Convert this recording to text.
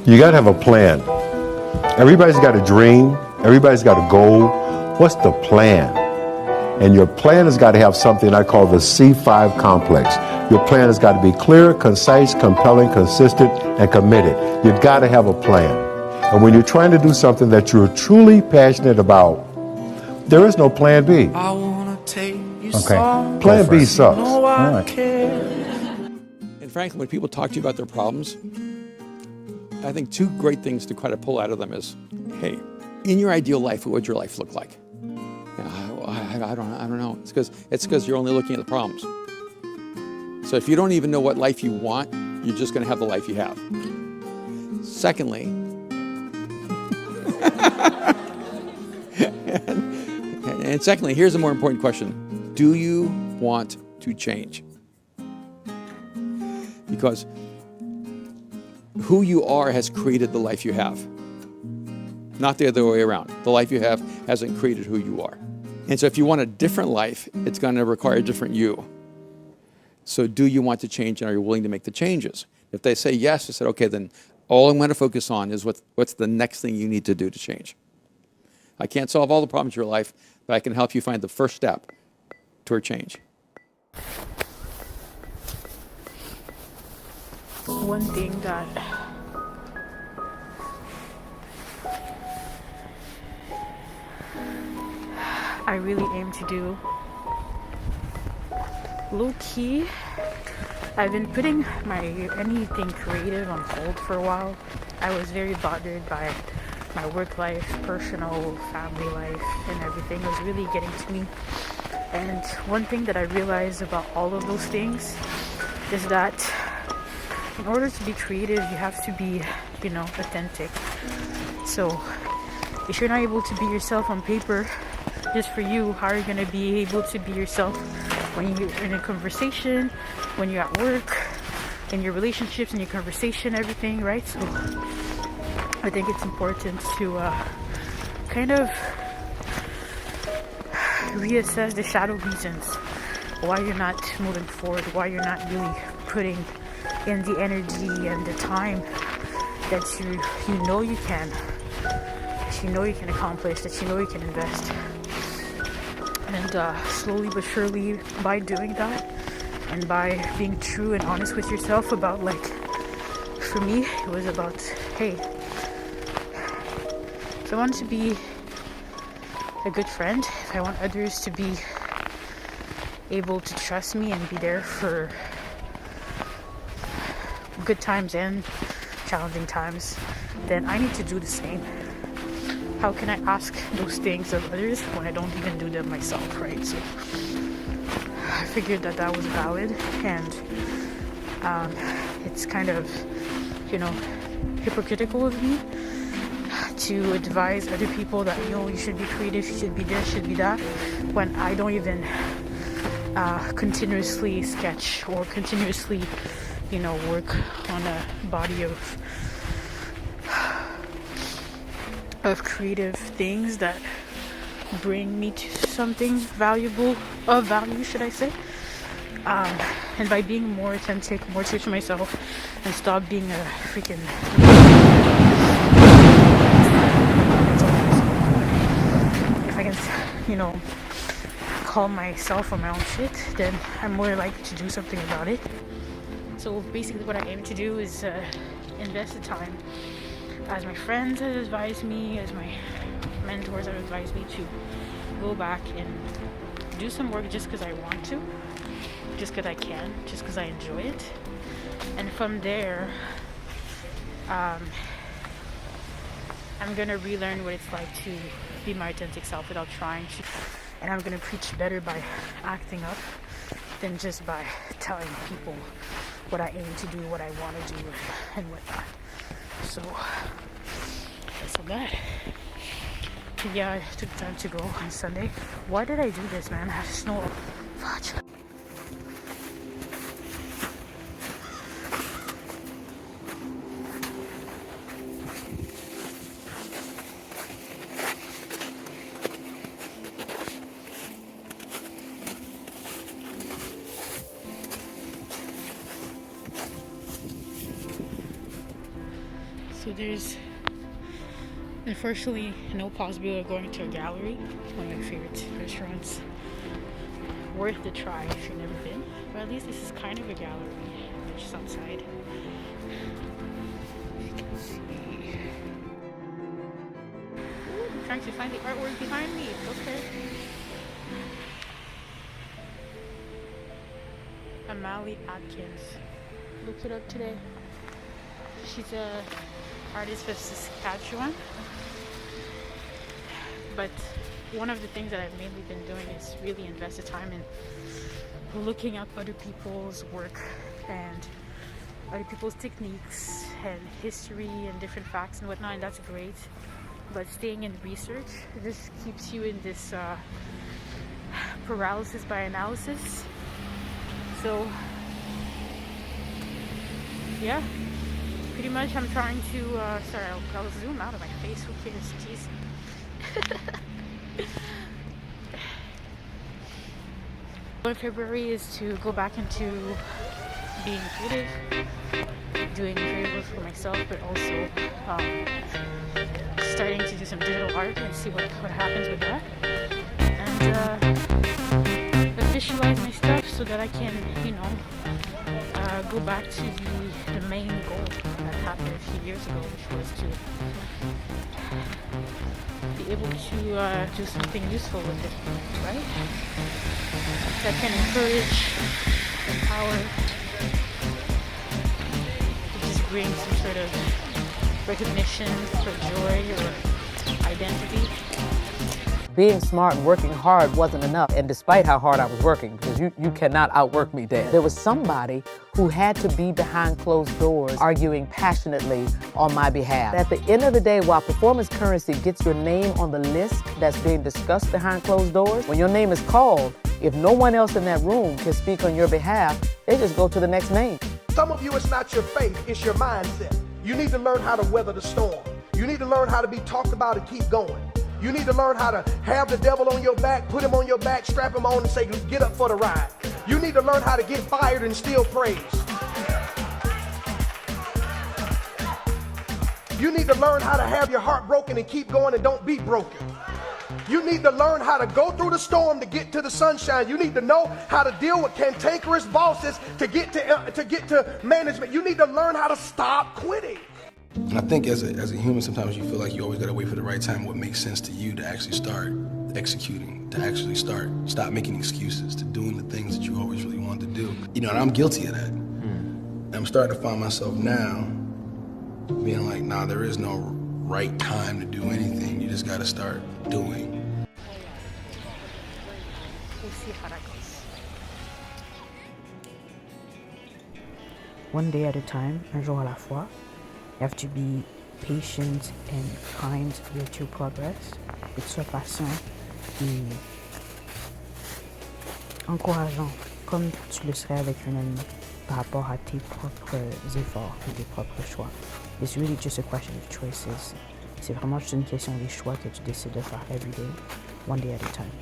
You got to have a plan. Everybody's got a dream. Everybody's got a goal. What's the plan? And your plan has got to have something I call the C5 complex. Your plan has got to be clear, concise, compelling, consistent, and committed. You've got to have a plan. And when you're trying to do something that you're truly passionate about, there is no plan B. I wanna take you Okay. Plan B sucks. And frankly, when people talk to you about their problems, I think two great things to try to pull out of them is, hey, in your ideal life, what would your life look like? I don't know. It's because you're only looking at the problems. So if you don't even know what life you want, you're just going to have the life you have. Secondly, and secondly, here's a more important question. Do you want to change? Because who you are has created the life you have. Not the other way around. The life you have hasn't created who you are. And so if you want a different life, it's going to require a different you. So do you want to change, and are you willing to make the changes? If they say yes, I said, okay, then all I'm going to focus on is what's the next thing you need to do to change. I can't solve all the problems in your life, but I can help you find the first step toward change. One thing that I really aim to do, low-key, I've been putting anything creative on hold for a while. I was very bothered by my work life, personal, family life, and everything. It was really getting to me. And one thing that I realized about all of those things is that in order to be creative, you have to be, authentic. So if you're not able to be yourself on paper, just for you, how are you going to be able to be yourself when you're in a conversation, when you're at work, in your relationships, in your conversation, everything, right? So I think it's important to kind of reassess the shadow reasons why you're not moving forward, why you're not really putting in the energy and the time that you know you can, that you know you can accomplish, that you know you can invest. And slowly but surely, by doing that and by being true and honest with yourself about, for me, it was about, hey, if I want to be a good friend, if I want others to be able to trust me and be there for good times and challenging times, then I need to do the same. How can I ask those things of others when I don't even do them myself, right? So I figured that was valid, and it's kind of, hypocritical of me to advise other people that, you should be creative, you should be this, should be that, when I don't even continuously sketch or continuously, work on a body of creative things that bring me to something valuable, of value, should I say. And by being more authentic, more true to myself, and stop being a freaking... If I can, call myself on my own shit, then I'm more likely to do something about it. So basically what I aim to do is invest the time, as my friends have advised me, as my mentors have advised me, to go back and do some work just because I want to, just because I can, just because I enjoy it. And from there, I'm going to relearn what it's like to be my authentic self without trying to. And I'm going to preach better by acting up than just by telling people what I aim to do, what I want to do, and whatnot. So that's all that. Yeah, I took time to go on Sunday. Why did I do this, man? I just know. Fudge. So there's unfortunately no possibility of going to a gallery, one of my favorite restaurants. Worth the try if you've never been. But at least this is kind of a gallery, just outside. You can see. I'm trying to find the artwork behind me. Okay. Amali Atkins. Looked it up today. She's a artist from Saskatchewan. But one of the things that I've mainly been doing is really invest the time in looking up other people's work and other people's techniques and history and different facts and whatnot, and that's great. But staying in research just keeps you in this paralysis by analysis. So yeah, pretty much I'm trying to sorry, I'll zoom out of my face. Who cares? Jeez. In February is to go back into being creative, doing creative work for myself, but also starting to do some digital art and see what happens with that. And visualize my stuff so that I can, go back to the main goal that happened a few years ago, which was to be able to do something useful with it, right? That can encourage, empower, to just bring some sort of recognition or joy or identity. Being smart and working hard wasn't enough, and despite how hard I was working, because you cannot outwork me, Dad. There was somebody who had to be behind closed doors arguing passionately on my behalf. At the end of the day, while performance currency gets your name on the list that's being discussed behind closed doors, when your name is called, if no one else in that room can speak on your behalf, they just go to the next name. Some of you, it's not your faith, it's your mindset. You need to learn how to weather the storm. You need to learn how to be talked about and keep going. You need to learn how to have the devil on your back, put him on your back, strap him on and say, get up for the ride. You need to learn how to get fired and still praise. You need to learn how to have your heart broken and keep going and don't be broken. You need to learn how to go through the storm to get to the sunshine. You need to know how to deal with cantankerous bosses to get to management. You need to learn how to stop quitting. And I think as a human, sometimes you feel like you always got to wait for the right time, what makes sense to you to actually start executing, to actually stop making excuses, to doing the things that you always really wanted to do. And I'm guilty of that. And I'm starting to find myself now being like, nah, there is no right time to do anything. You just got to start doing. We'll see how that goes. One day at a time, un jour à la fois. You have to be patient and kind with your progress. Et que tu sois patient et encourageant, comme tu le serais avec un ami par rapport à tes propres efforts et tes propres choix. It's really just a question of choices. C'est vraiment juste une question des choix que tu décides de faire every day, one day at a time.